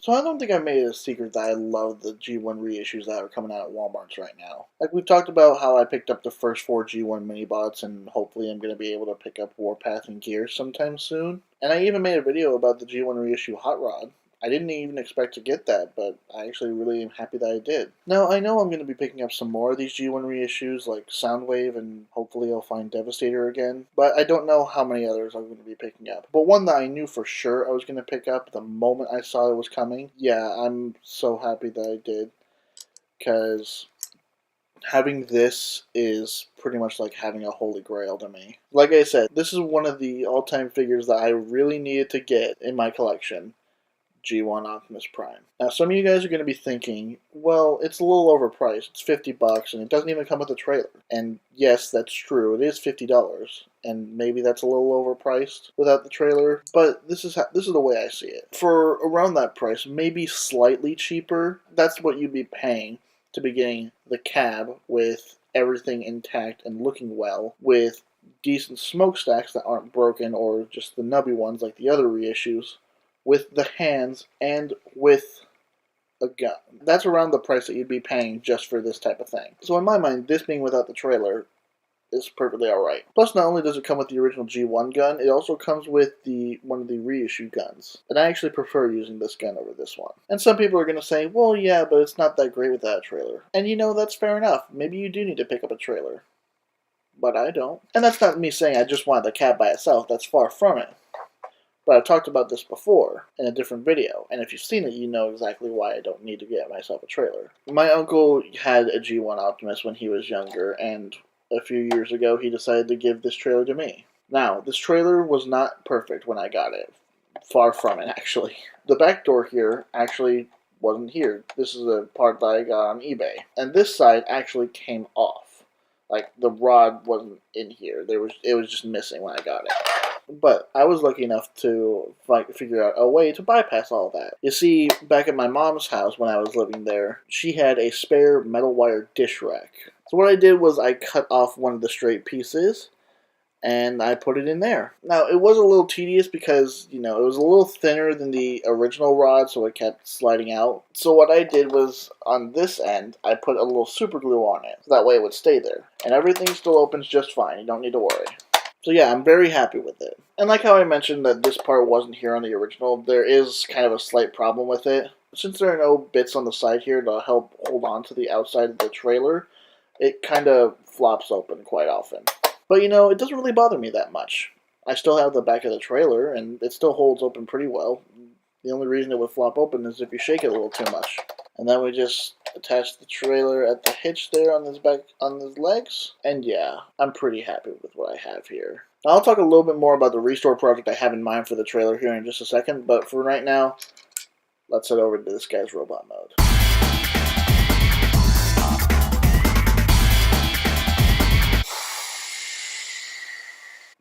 So I don't think I made it a secret that I love the G1 reissues that are coming out at Walmart's right now. Like, we've talked about how I picked up the first 4 G1 mini-bots, and hopefully I'm going to be able to pick up Warpath and Gear sometime soon. And I even made a video about the G1 reissue Hot Rod. I didn't even expect to get that, but I actually really am happy that I did. Now, I know I'm going to be picking up some more of these G1 reissues, like Soundwave, and hopefully I'll find Devastator again, but I don't know how many others I'm going to be picking up. But one that I knew for sure I was going to pick up the moment I saw it was coming, yeah, I'm so happy that I did, because having this is pretty much like having a holy grail to me. Like I said, this is one of the all-time figures that I really needed to get in my collection. G1 Optimus Prime. Now, some of you guys are going to be thinking, well, it's a little overpriced. It's $50, and it doesn't even come with a trailer. And yes, that's true. It is $50, and maybe that's a little overpriced without the trailer. But this is the way I see it. For around that price, maybe slightly cheaper, that's what you'd be paying to be getting the cab with everything intact and looking well, with decent smokestacks that aren't broken or just the nubby ones like the other reissues, with the hands, and with a gun. That's around the price that you'd be paying just for this type of thing. So in my mind, this being without the trailer is perfectly alright. Plus, not only does it come with the original G1 gun, it also comes with one of the reissue guns. And I actually prefer using this gun over this one. And some people are going to say, well, yeah, but it's not that great without a trailer. And you know, that's fair enough. Maybe you do need to pick up a trailer. But I don't. And that's not me saying I just want the cab by itself. That's far from it. But I've talked about this before in a different video, and if you've seen it, you know exactly why I don't need to get myself a trailer. My uncle had a G1 Optimus when he was younger, and a few years ago he decided to give this trailer to me. Now, this trailer was not perfect when I got it. Far from it, actually. The back door here actually wasn't here. This is a part that I got on eBay. And this side actually came off. Like, the rod wasn't in here. It was just missing when I got it. But I was lucky enough to figure out a way to bypass all that. You see, back at my mom's house when I was living there, she had a spare metal wire dish rack. So what I did was I cut off one of the straight pieces, and I put it in there. Now, it was a little tedious because, you know, it was a little thinner than the original rod, so it kept sliding out. So what I did was, on this end, I put a little super glue on it, so that way it would stay there. And everything still opens just fine, you don't need to worry. So yeah, I'm very happy with it. And like how I mentioned that this part wasn't here on the original, there is kind of a slight problem with it. Since there are no bits on the side here to help hold on to the outside of the trailer, it kind of flops open quite often. But you know, it doesn't really bother me that much. I still have the back of the trailer, and it still holds open pretty well. The only reason it would flop open is if you shake it a little too much. And then we just attach the trailer at the hitch there on his legs. And yeah, I'm pretty happy with what I have here. Now, I'll talk a little bit more about the restore project I have in mind for the trailer here in just a second, but for right now, let's head over to this guy's robot mode.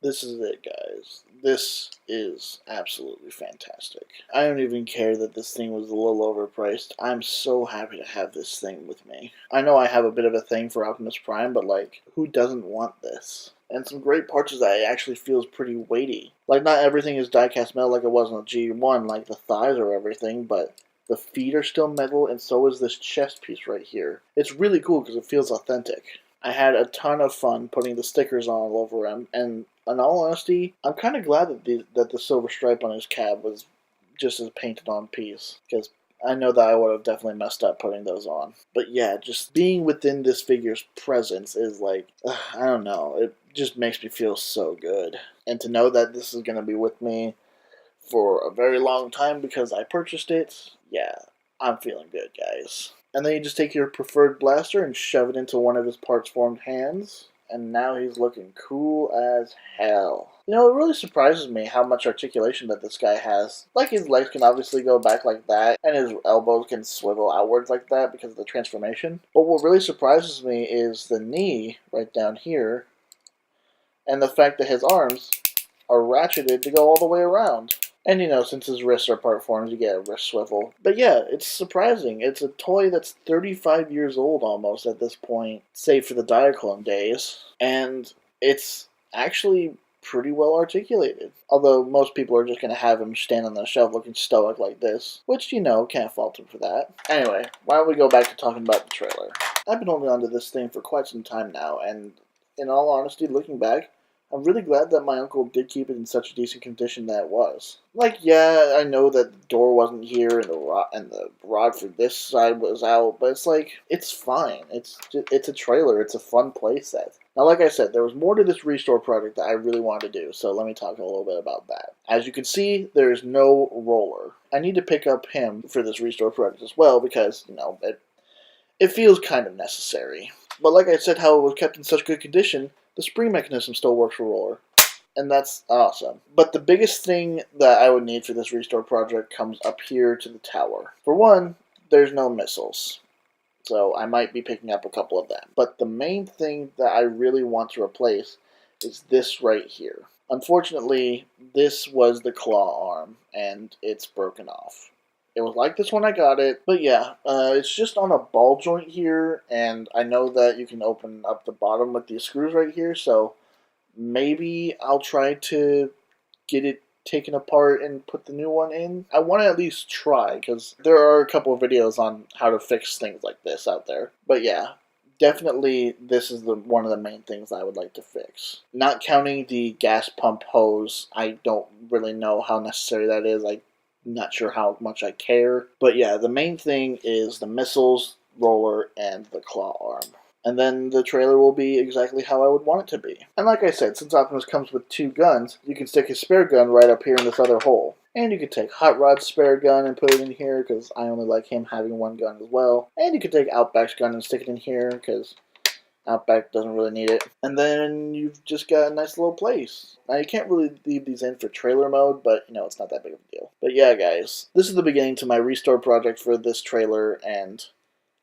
This is it, guys. This is absolutely fantastic. I don't even care that this thing was a little overpriced. I'm so happy to have this thing with me. I know I have a bit of a thing for Optimus Prime, but like, who doesn't want this? And some great parts is that it actually feels pretty weighty. Like, not everything is die-cast metal like it was on the G1, like the thighs or everything, but the feet are still metal, and so is this chest piece right here. It's really cool because it feels authentic. I had a ton of fun putting the stickers on all over him, and in all honesty, I'm kind of glad that the silver stripe on his cab was just a painted on piece, because I know that I would have definitely messed up putting those on. But yeah, just being within this figure's presence is like, I don't know, it just makes me feel so good. And to know that this is going to be with me for a very long time because I purchased it, yeah, I'm feeling good, guys. And then you just take your preferred blaster and shove it into one of his parts-formed hands, and now he's looking cool as hell. You know, it really surprises me how much articulation that this guy has. Like, his legs can obviously go back like that, and his elbows can swivel outwards like that because of the transformation. But what really surprises me is the knee right down here, and the fact that his arms are ratcheted to go all the way around. And you know, since his wrists are part formed, you get a wrist swivel. But yeah, it's surprising. It's a toy that's 35 years old almost at this point, save for the Diaclone days. And it's actually pretty well articulated. Although most people are just going to have him stand on the shelf looking stoic like this, which, you know, can't fault him for that. Anyway, why don't we go back to talking about the trailer. I've been holding on to this thing for quite some time now, and in all honesty, looking back, I'm really glad that my uncle did keep it in such a decent condition that it was. Like, yeah, I know that the door wasn't here and the rod for this side was out, but it's like, it's fine. It's a trailer. It's a fun playset. Now, like I said, there was more to this restore project that I really wanted to do, so let me talk a little bit about that. As you can see, there's no roller. I need to pick up him for this restore project as well because, you know, it feels kind of necessary. But like I said, how it was kept in such good condition, the spring mechanism still works for roller. And that's awesome. But the biggest thing that I would need for this restore project comes up here to the tower. For one, there's no missiles. So I might be picking up a couple of them. But the main thing that I really want to replace is this right here. Unfortunately, this was the claw arm, and it's broken off. It was like this when I got it, but yeah, it's just on a ball joint here, and I know that you can open up the bottom with these screws right here, so maybe I'll try to get it taken apart and put the new one in. I want to at least try, because there are a couple of videos on how to fix things like this out there. But yeah, definitely this is one of the main things I would like to fix. Not counting the gas pump hose, I don't really know how necessary that is. I'm not sure how much I care. But yeah, the main thing is the missiles, roller, and the claw arm. And then the trailer will be exactly how I would want it to be. And like I said, since Optimus comes with 2 guns, you can stick his spare gun right up here in this other hole. And you can take Hot Rod's spare gun and put it in here, because I only like him having 1 gun as well. And you can take Outback's gun and stick it in here, because Outback doesn't really need it. And then you've just got a nice little place. Now, you can't really leave these in for trailer mode, but, you know, it's not that big of a deal. But yeah, guys, this is the beginning to my restore project for this trailer, and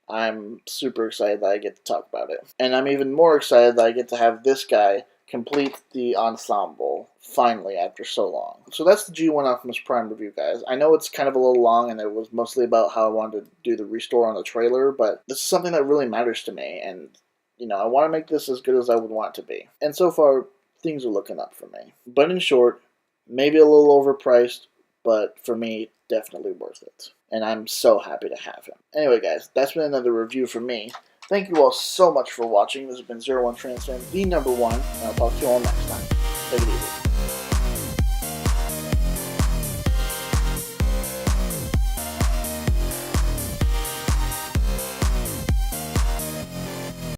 I'm super excited that I get to talk about it. And I'm even more excited that I get to have this guy complete the ensemble, finally, after so long. So that's the G1 Optimus Prime review, guys. I know it's kind of a little long, and it was mostly about how I wanted to do the restore on the trailer, but this is something that really matters to me, and you know, I want to make this as good as I would want it to be. And so far, things are looking up for me. But in short, maybe a little overpriced, but for me, definitely worth it. And I'm so happy to have him. Anyway, guys, that's been another review from me. Thank you all so much for watching. This has been 01 Transfam, the #1, and I'll talk to you all next time. Take it easy.